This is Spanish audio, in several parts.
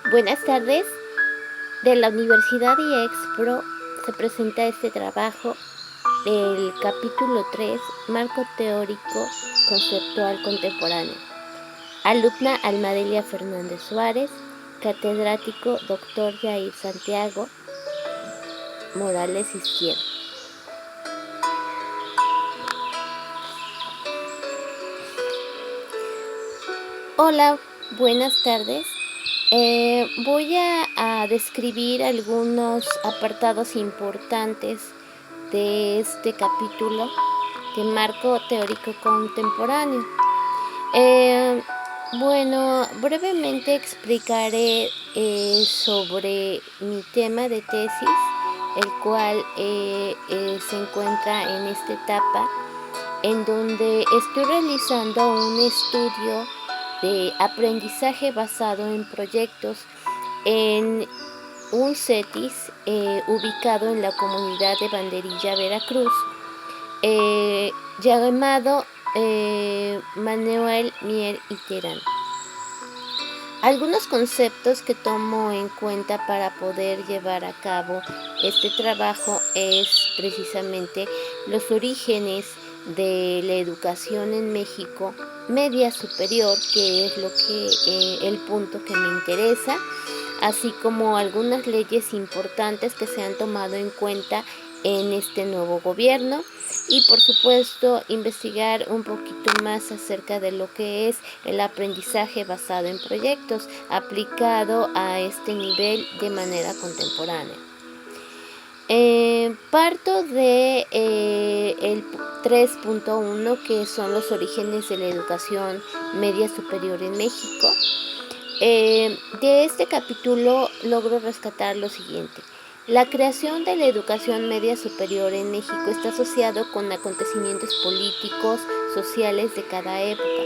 Buenas tardes. De la Universidad IEXPRO se presenta este trabajo, el capítulo 3, Marco Teórico Conceptual Contemporáneo. Alumna Almadelia Fernández Suárez, catedrático Dr. Jair Santiago Morales Izquierdo. Hola, buenas tardes. Voy a describir algunos apartados importantes de este capítulo de Marco Teórico Contemporáneo. Brevemente explicaré sobre mi tema de tesis, el cual se encuentra en esta etapa, en donde estoy realizando un estudio de aprendizaje basado en proyectos en un CETIS ubicado en la comunidad de Banderilla, Veracruz, llamado Manuel Mier y Terán. Algunos conceptos que tomo en cuenta para poder llevar a cabo este trabajo es precisamente los orígenes de la educación en México media superior, que es el punto que me interesa, así como algunas leyes importantes que se han tomado en cuenta en este nuevo gobierno, y por supuesto investigar un poquito más acerca de lo que es el aprendizaje basado en proyectos aplicado a este nivel de manera contemporánea. Parto de el 3.1, que son los orígenes de la educación media superior en México. De este capítulo logro rescatar lo siguiente. La creación de la educación media superior en México está asociado con acontecimientos políticos, sociales de cada época.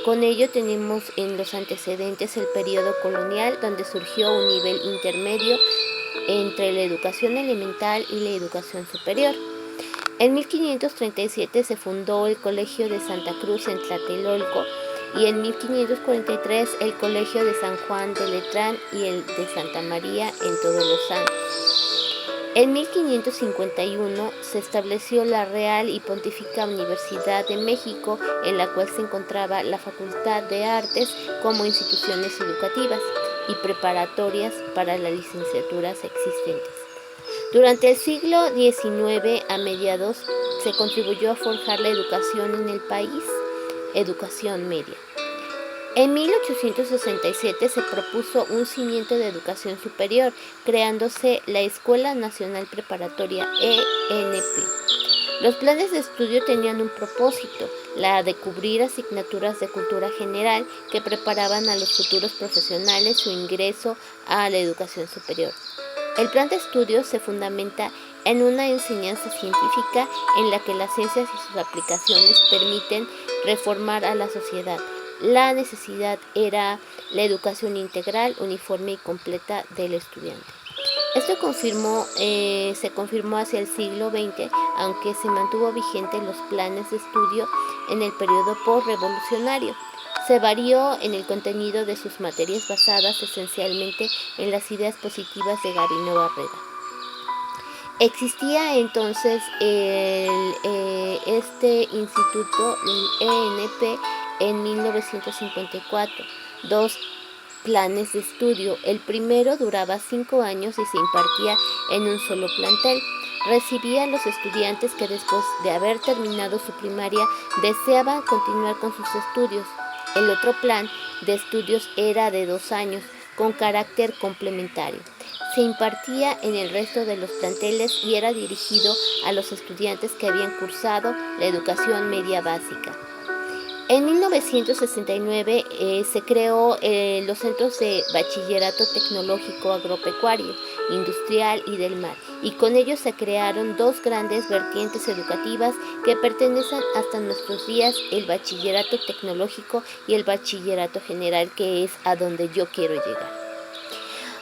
Con ello tenemos en los antecedentes el periodo colonial, donde surgió un nivel intermedio entre la educación elemental y la educación superior. En 1537 se fundó el Colegio de Santa Cruz en Tlatelolco, y en 1543 el Colegio de San Juan de Letrán y el de Santa María en Todos los Santos. En 1551 se estableció la Real y Pontificia Universidad de México, en la cual se encontraba la Facultad de Artes como instituciones educativas y preparatorias para las licenciaturas existentes. Durante el siglo XIX a mediados se contribuyó a forjar la educación en el país, educación media. En 1867 se propuso un cimiento de educación superior, creándose la Escuela Nacional Preparatoria ENP. Los planes de estudio tenían un propósito, la de cubrir asignaturas de cultura general que preparaban a los futuros profesionales su ingreso a la educación superior. El plan de estudio se fundamenta en una enseñanza científica en la que las ciencias y sus aplicaciones permiten reformar a la sociedad. La necesidad era la educación integral, uniforme y completa del estudiante. Esto se confirmó hacia el siglo XX, aunque se mantuvo vigente los planes de estudio en el periodo postrevolucionario. Se varió en el contenido de sus materias basadas esencialmente en las ideas positivas de Gabino Barreda. Existía entonces este instituto, el ENP, en 1954, dos planes de estudio. El primero duraba 5 años y se impartía en un solo plantel. Recibía a los estudiantes que después de haber terminado su primaria deseaban continuar con sus estudios. El otro plan de estudios era de 2 años, con carácter complementario. Se impartía en el resto de los planteles y era dirigido a los estudiantes que habían cursado la educación media básica. En 1969 se creó los centros de bachillerato tecnológico agropecuario, industrial y del mar, y con ellos se crearon dos grandes vertientes educativas que pertenecen hasta nuestros días, el bachillerato tecnológico y el bachillerato general, que es a donde yo quiero llegar.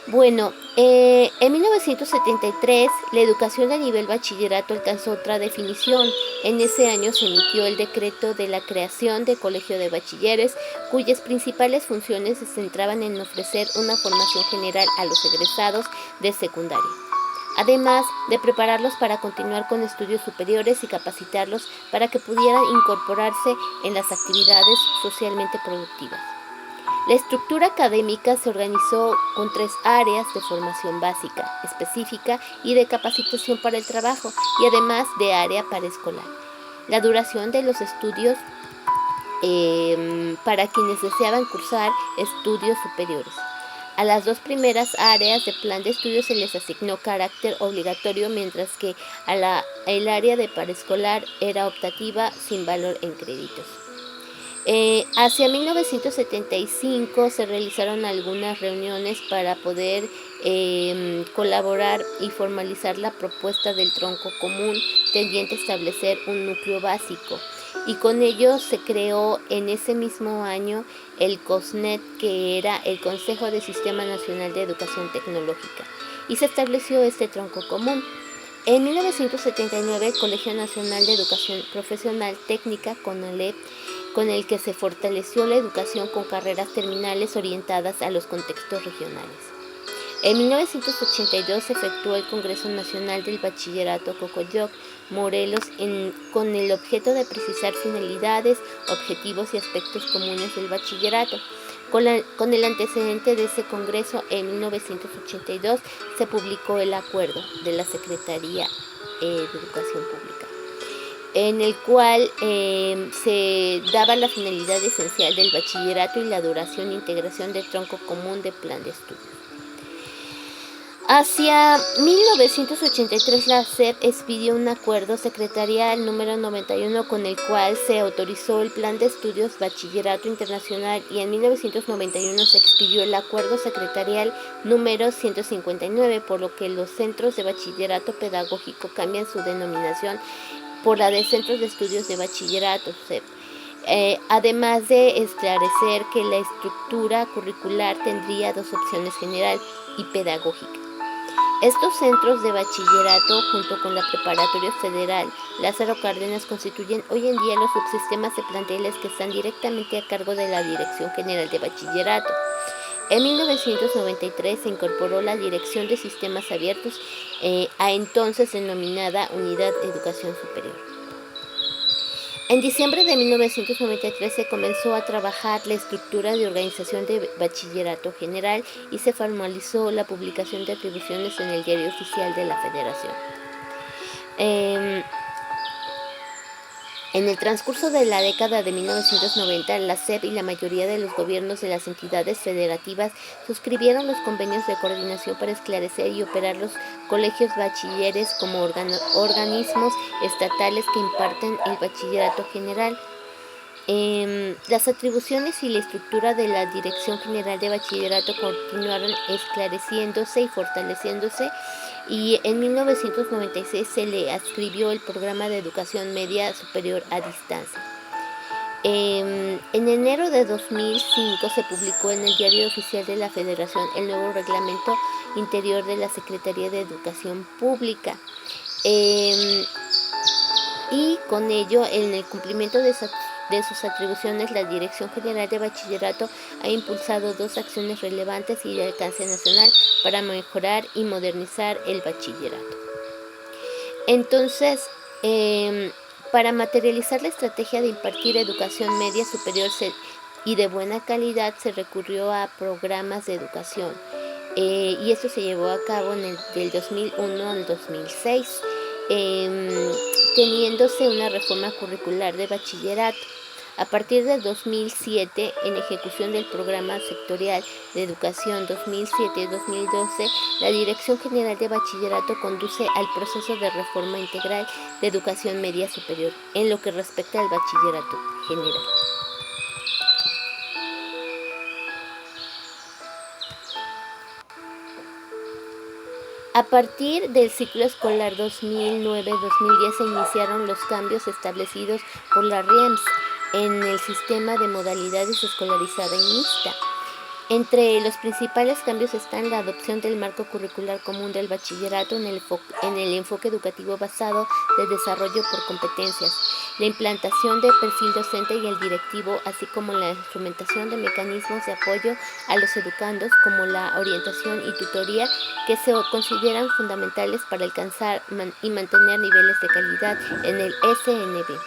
Bueno, en 1973 la educación a nivel bachillerato alcanzó otra definición. En ese año se emitió el decreto de la creación de Colegio de Bachilleres, cuyas principales funciones se centraban en ofrecer una formación general a los egresados de secundaria, además de prepararlos para continuar con estudios superiores y capacitarlos para que pudieran incorporarse en las actividades socialmente productivas. La estructura académica se organizó con 3 áreas de formación básica, específica y de capacitación para el trabajo, y además de área para escolar. La duración de los estudios para quienes deseaban cursar estudios superiores. A las 2 primeras áreas de plan de estudios se les asignó carácter obligatorio, mientras que el área de paraescolar era optativa sin valor en créditos. Hacia 1975 se realizaron algunas reuniones para poder colaborar y formalizar la propuesta del tronco común tendiente a establecer un núcleo básico, y con ello se creó en ese mismo año el COSNET, que era el Consejo de Sistema Nacional de Educación Tecnológica, y se estableció este tronco común. En 1979 el Colegio Nacional de Educación Profesional Técnica, CONALEP, con el que se fortaleció la educación con carreras terminales orientadas a los contextos regionales. En 1982 se efectuó el Congreso Nacional del Bachillerato Cocoyoc, Morelos, con el objeto de precisar finalidades, objetivos y aspectos comunes del bachillerato. Con el antecedente de ese congreso, en 1982 se publicó el acuerdo de la Secretaría de Educación Pública, en el cual se daba la finalidad esencial del bachillerato y la duración e integración del tronco común de plan de estudios. Hacia 1983 la SEP expidió un acuerdo secretarial número 91 con el cual se autorizó el plan de estudios Bachillerato Internacional, y en 1991 se expidió el acuerdo secretarial número 159, por lo que los centros de bachillerato pedagógico cambian su denominación por la de Centros de Estudios de Bachillerato, CEP. Además de esclarecer que la estructura curricular tendría 2 opciones: general y pedagógica. Estos centros de bachillerato, junto con la Preparatoria Federal Lázaro Cárdenas, constituyen hoy en día los subsistemas de planteles que están directamente a cargo de la Dirección General de Bachillerato. En 1993 se incorporó la Dirección de Sistemas Abiertos, a entonces denominada Unidad de Educación Superior. En diciembre de 1993 se comenzó a trabajar la estructura de organización de bachillerato general y se formalizó la publicación de atribuciones en el Diario Oficial de la Federación. En el transcurso de la década de 1990, la SEP y la mayoría de los gobiernos de las entidades federativas suscribieron los convenios de coordinación para esclarecer y operar los colegios bachilleres como organismos estatales que imparten el bachillerato general. Las atribuciones y la estructura de la Dirección General de Bachillerato continuaron esclareciéndose y fortaleciéndose, y en 1996 se le adscribió el Programa de Educación Media Superior a Distancia. En enero de 2005 se publicó en el Diario Oficial de la Federación el nuevo Reglamento Interior de la Secretaría de Educación Pública, y con ello, en el cumplimiento de sus atribuciones, la Dirección General de Bachillerato ha impulsado 2 acciones relevantes y de alcance nacional para mejorar y modernizar el bachillerato. Entonces, para materializar la estrategia de impartir educación media superior y de buena calidad, se recurrió a programas de educación, y esto se llevó a cabo del 2001 al 2006. Teniéndose una reforma curricular de bachillerato. A partir del 2007, en ejecución del Programa Sectorial de Educación 2007-2012, la Dirección General de Bachillerato conduce al proceso de reforma integral de educación media superior, en lo que respecta al bachillerato general. A partir del ciclo escolar 2009-2010 se iniciaron los cambios establecidos por la RIEMS en el sistema de modalidades escolarizada y mixta. Entre los principales cambios están la adopción del marco curricular común del bachillerato en el enfoque educativo basado de desarrollo por competencias, la implantación de perfil docente y el directivo, así como la instrumentación de mecanismos de apoyo a los educandos como la orientación y tutoría que se consideran fundamentales para alcanzar y mantener niveles de calidad en el SNB.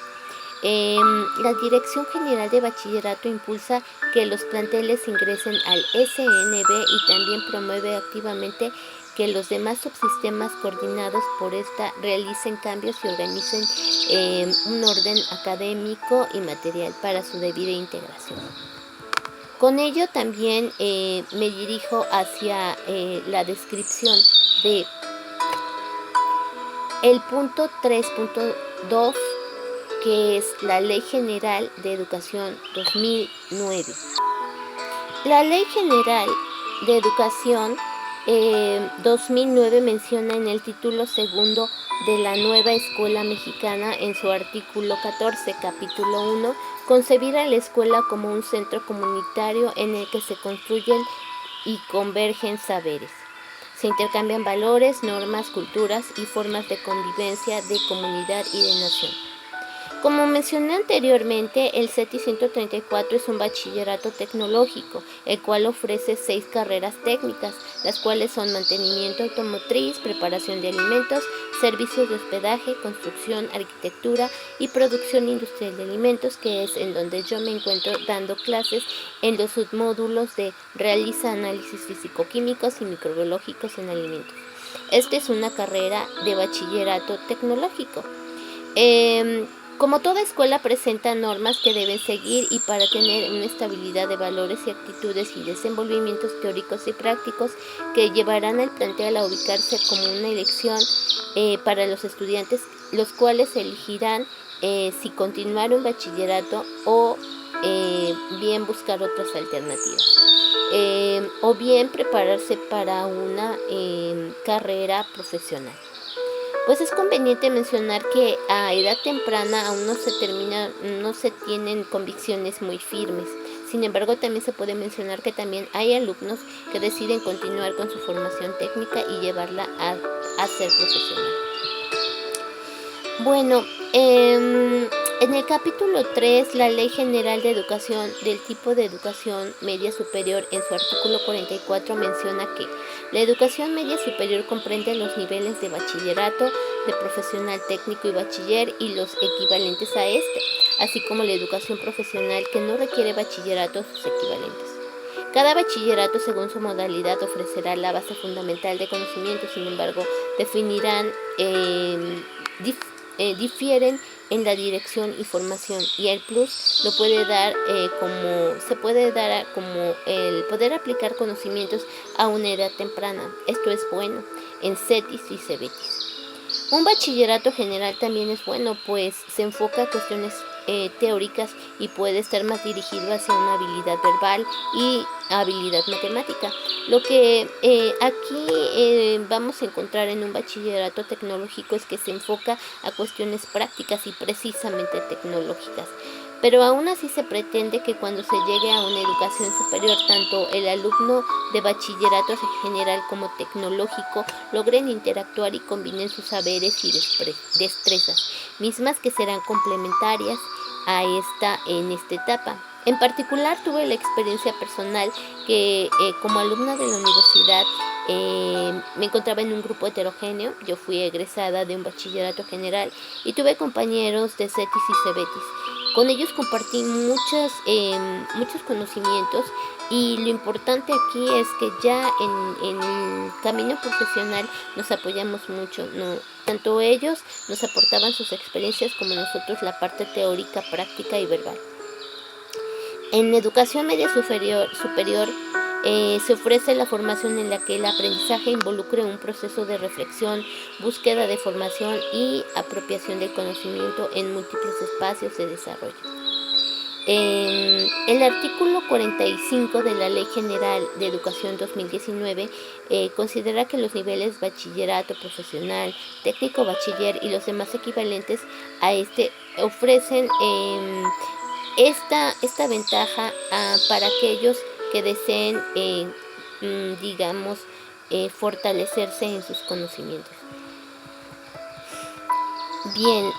La Dirección General de Bachillerato impulsa que los planteles ingresen al SNB y también promueve activamente que los demás subsistemas coordinados por esta realicen cambios y organicen un orden académico y material para su debida integración. Con ello también me dirijo hacia la descripción de el punto 3.2, que es la Ley General de Educación 2009. La Ley General de Educación 2009 menciona en el título segundo de la nueva escuela mexicana, en su artículo 14, capítulo 1, concebir a la escuela como un centro comunitario en el que se construyen y convergen saberes. Se intercambian valores, normas, culturas y formas de convivencia, de comunidad y de nación. Como mencioné anteriormente, el CETI 134 es un bachillerato tecnológico, el cual ofrece 6 carreras técnicas, las cuales son mantenimiento automotriz, preparación de alimentos, servicios de hospedaje, construcción, arquitectura y producción industrial de alimentos, que es en donde yo me encuentro dando clases en los submódulos de realiza análisis físico-químicos y microbiológicos en alimentos. Esta es una carrera de bachillerato tecnológico. Como toda escuela presenta normas que deben seguir, y para tener una estabilidad de valores y actitudes y desenvolvimientos teóricos y prácticos que llevarán al plantel a ubicarse como una elección para los estudiantes, los cuales elegirán si continuar un bachillerato o bien buscar otras alternativas, o bien prepararse para una carrera profesional. Pues es conveniente mencionar que a edad temprana aún no se tienen convicciones muy firmes. Sin embargo, también se puede mencionar que también hay alumnos que deciden continuar con su formación técnica y llevarla a ser profesional. Bueno, en el capítulo 3, la Ley General de Educación del tipo de educación media superior, en su artículo 44, menciona que la educación media superior comprende los niveles de bachillerato, de profesional técnico y bachiller y los equivalentes a este, así como la educación profesional que no requiere bachillerato o sus equivalentes. Cada bachillerato, según su modalidad, ofrecerá la base fundamental de conocimiento. Sin embargo, difieren en la dirección y formación, y el plus se puede dar como el poder aplicar conocimientos a una edad temprana. Esto es bueno en CETIS y CEBETIS. Un bachillerato general también es bueno, pues se enfoca a cuestiones teóricas y puede estar más dirigido hacia una habilidad verbal y habilidad matemática. Lo que aquí vamos a encontrar en un bachillerato tecnológico es que se enfoca a cuestiones prácticas y precisamente tecnológicas. Pero aún así se pretende que cuando se llegue a una educación superior, tanto el alumno de bachillerato general como tecnológico logren interactuar y combinen sus saberes y destrezas, mismas que serán complementarias en esta etapa. En particular, tuve la experiencia personal que como alumna de la universidad me encontraba en un grupo heterogéneo. Yo fui egresada de un bachillerato general y tuve compañeros de CETIS y CEBETIS. Con ellos compartí muchos conocimientos, y lo importante aquí es que ya en el camino profesional nos apoyamos mucho, ¿no? Tanto ellos nos aportaban sus experiencias como nosotros la parte teórica, práctica y verbal. En educación media superior se ofrece la formación en la que el aprendizaje involucre un proceso de reflexión, búsqueda de formación y apropiación del conocimiento en múltiples espacios de desarrollo. El artículo 45 de la Ley General de Educación 2019 considera que los niveles bachillerato, profesional, técnico, bachiller y los demás equivalentes a este ofrecen esta ventaja para aquellos que deseen, digamos, fortalecerse en sus conocimientos. Bien,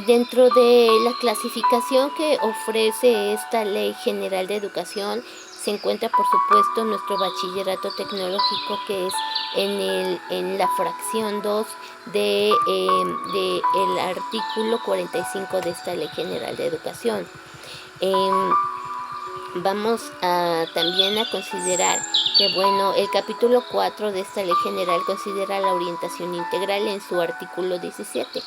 dentro de la clasificación que ofrece esta Ley General de Educación se encuentra, por supuesto, nuestro bachillerato tecnológico, que es en la fracción 2 de el artículo 45 de esta Ley General de Educación. Vamos también a considerar que, bueno, el capítulo 4 de esta Ley General considera la orientación integral en su artículo 17.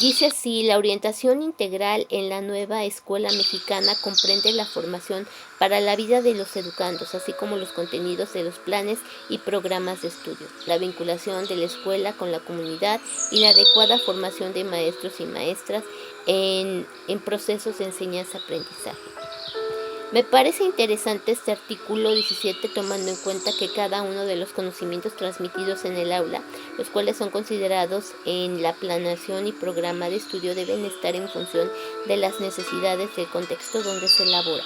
Dice así: la orientación integral en la nueva escuela mexicana comprende la formación para la vida de los educandos, así como los contenidos de los planes y programas de estudio, la vinculación de la escuela con la comunidad y la adecuada formación de maestros y maestras en procesos de enseñanza-aprendizaje. Me parece interesante este artículo 17, tomando en cuenta que cada uno de los conocimientos transmitidos en el aula, los cuales son considerados en la planeación y programa de estudio, deben estar en función de las necesidades del contexto donde se elabora.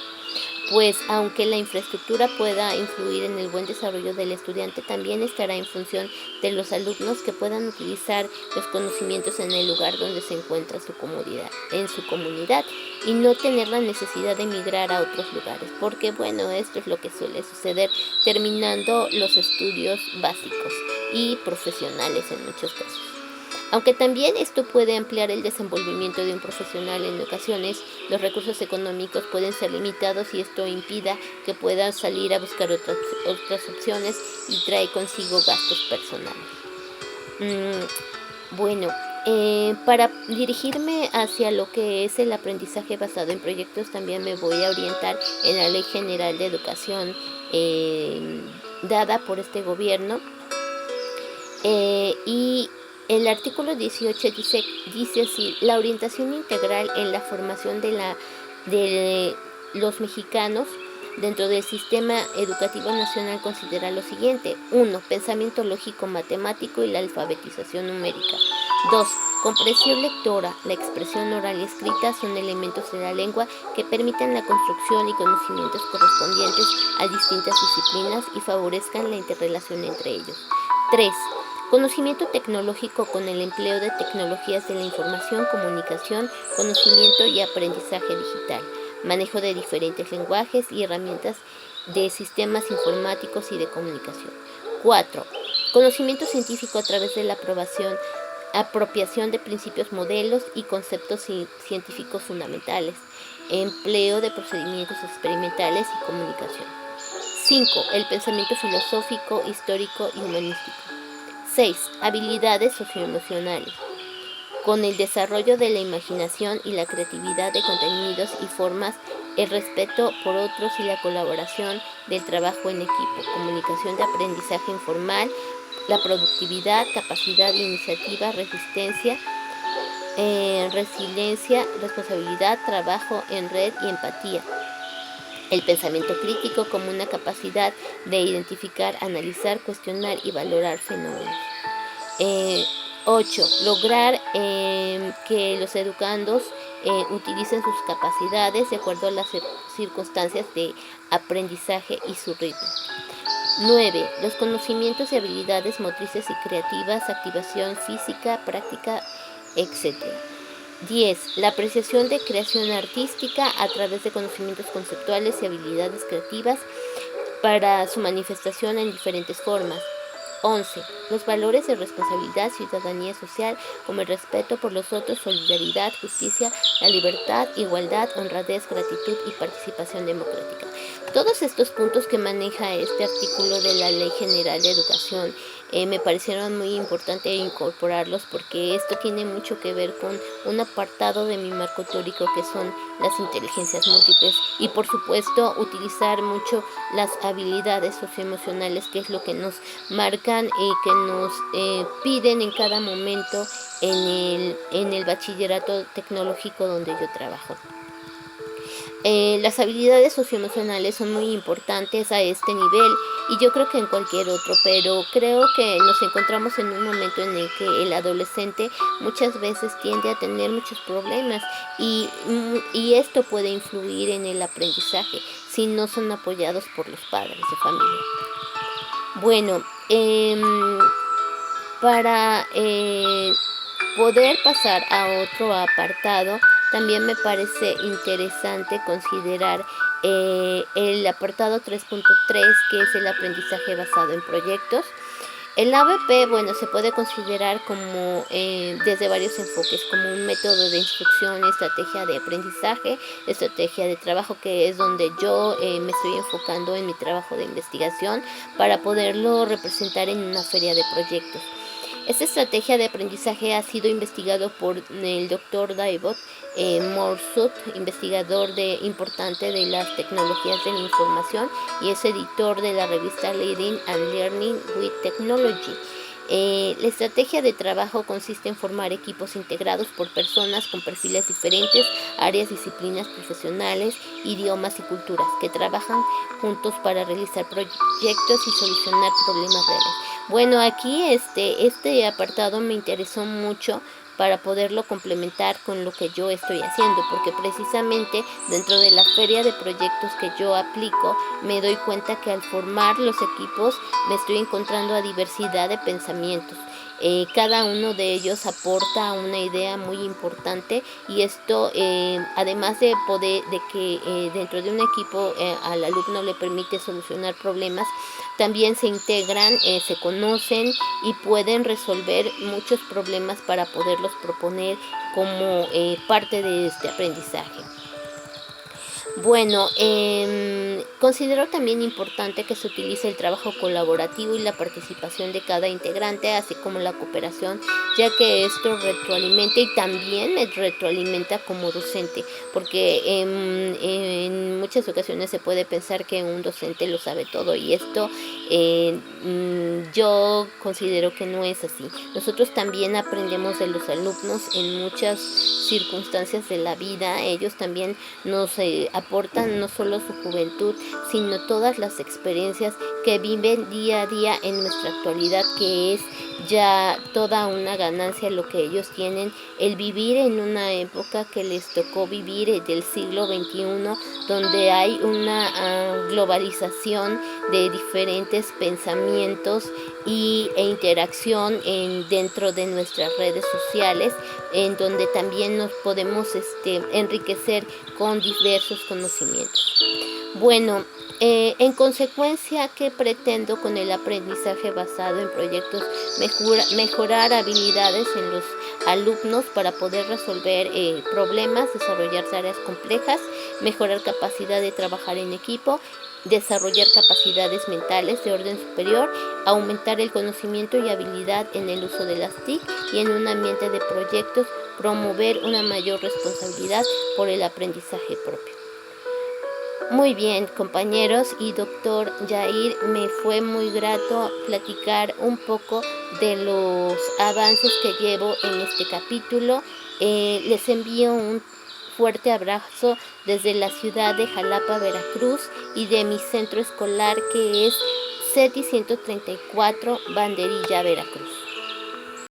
Pues aunque la infraestructura pueda influir en el buen desarrollo del estudiante, también estará en función de los alumnos que puedan utilizar los conocimientos en el lugar donde se encuentra en su comunidad, y no tener la necesidad de emigrar a otros lugares, porque bueno, esto es lo que suele suceder terminando los estudios básicos y profesionales en muchos casos. Aunque también esto puede ampliar el desenvolvimiento de un profesional, en ocasiones los recursos económicos pueden ser limitados y esto impida que pueda salir a buscar otras opciones y trae consigo gastos personales. Bueno, para dirigirme hacia lo que es el aprendizaje basado en proyectos, también me voy a orientar en la Ley General de Educación dada por este gobierno, y el artículo 18 dice así: la orientación integral en la formación de los mexicanos dentro del sistema educativo nacional considera lo siguiente: 1. Pensamiento lógico matemático y la alfabetización numérica. 2. Comprensión lectora. La expresión oral y escrita son elementos de la lengua que permitan la construcción y conocimientos correspondientes a distintas disciplinas y favorezcan la interrelación entre ellos. 3. Conocimiento tecnológico con el empleo de tecnologías de la información, comunicación, conocimiento y aprendizaje digital. Manejo de diferentes lenguajes y herramientas de sistemas informáticos y de comunicación. 4. Conocimiento científico a través de la apropiación de principios, modelos y conceptos científicos fundamentales. Empleo de procedimientos experimentales y comunicación. 5. El pensamiento filosófico, histórico y humanístico. 6. Habilidades socioemocionales, con el desarrollo de la imaginación y la creatividad de contenidos y formas, el respeto por otros y la colaboración del trabajo en equipo, comunicación de aprendizaje informal, la productividad, capacidad de iniciativa, resiliencia, responsabilidad, trabajo en red y empatía. El pensamiento crítico como una capacidad de identificar, analizar, cuestionar y valorar fenómenos. 8. Lograr que los educandos utilicen sus capacidades de acuerdo a las circunstancias de aprendizaje y su ritmo. 9. Los conocimientos y habilidades motrices y creativas, activación física, práctica, etc. 10. La apreciación de creación artística a través de conocimientos conceptuales y habilidades creativas para su manifestación en diferentes formas. 11. Los valores de responsabilidad, ciudadanía social, como el respeto por los otros, solidaridad, justicia, la libertad, igualdad, honradez, gratitud y participación democrática. Todos estos puntos que maneja este artículo de la Ley General de Educación me parecieron muy importante incorporarlos, porque esto tiene mucho que ver con un apartado de mi marco teórico que son las inteligencias múltiples, y por supuesto utilizar mucho las habilidades socioemocionales, que es lo que nos marcan y que nos piden en cada momento en el bachillerato tecnológico donde yo trabajo. Las habilidades socioemocionales son muy importantes a este nivel, y yo creo que en cualquier otro, pero creo que nos encontramos en un momento en el que el adolescente muchas veces tiende a tener muchos problemas, y esto puede influir en el aprendizaje. si no son apoyados por los padres de familia. Bueno, para poder pasar a otro apartado, también me parece interesante considerar el apartado 3.3, que es el aprendizaje basado en proyectos. El ABP, bueno, se puede considerar como desde varios enfoques, como un método de instrucción, estrategia de aprendizaje, estrategia de trabajo, que es donde yo me estoy enfocando en mi trabajo de investigación para poderlo representar en una feria de proyectos. Esta estrategia de aprendizaje ha sido investigado por el Dr. David Morsut, investigador importante de las tecnologías de la información y es editor de la revista Leading and Learning with Technology. La estrategia de trabajo consiste en formar equipos integrados por personas con perfiles diferentes, áreas, disciplinas profesionales, idiomas y culturas, que trabajan juntos para realizar proyectos y solucionar problemas reales. Bueno, aquí este apartado me interesó mucho para poderlo complementar con lo que yo estoy haciendo, porque precisamente dentro de la feria de proyectos que yo aplico, me doy cuenta que al formar los equipos me estoy encontrando a diversidad de pensamientos. Cada uno de ellos aporta una idea muy importante y esto además de que dentro de un equipo al alumno le permite solucionar problemas, también se integran, se conocen y pueden resolver muchos problemas para poderlos proponer como parte de este aprendizaje. Bueno, considero también importante que se utilice el trabajo colaborativo y la participación de cada integrante, así como la cooperación, ya que esto retroalimenta y también me retroalimenta como docente, porque en muchas ocasiones se puede pensar que un docente lo sabe todo y esto yo considero que no es así. Nosotros también aprendemos de los alumnos en muchas circunstancias de la vida. Ellos también nos aportan no solo su juventud, sino todas las experiencias que viven día a día en nuestra actualidad, que es ya toda una ganancia lo que ellos tienen, el vivir en una época que les tocó vivir del siglo XXI, donde hay una globalización de diferentes pensamientos e interacción dentro de nuestras redes sociales, en donde también nos podemos enriquecer con diversos conocimientos. Bueno, en consecuencia, ¿qué pretendo con el aprendizaje basado en proyectos? Mejorar habilidades en los alumnos para poder resolver problemas, desarrollar tareas complejas, mejorar capacidad de trabajar en equipo, desarrollar capacidades mentales de orden superior, aumentar el conocimiento y habilidad en el uso de las TIC y en un ambiente de proyectos, promover una mayor responsabilidad por el aprendizaje propio. Muy bien, compañeros y doctor Jair, me fue muy grato platicar un poco de los avances que llevo en este capítulo. Les envío un fuerte abrazo desde la ciudad de Jalapa, Veracruz, y de mi centro escolar, que es CETI 134, Banderilla, Veracruz.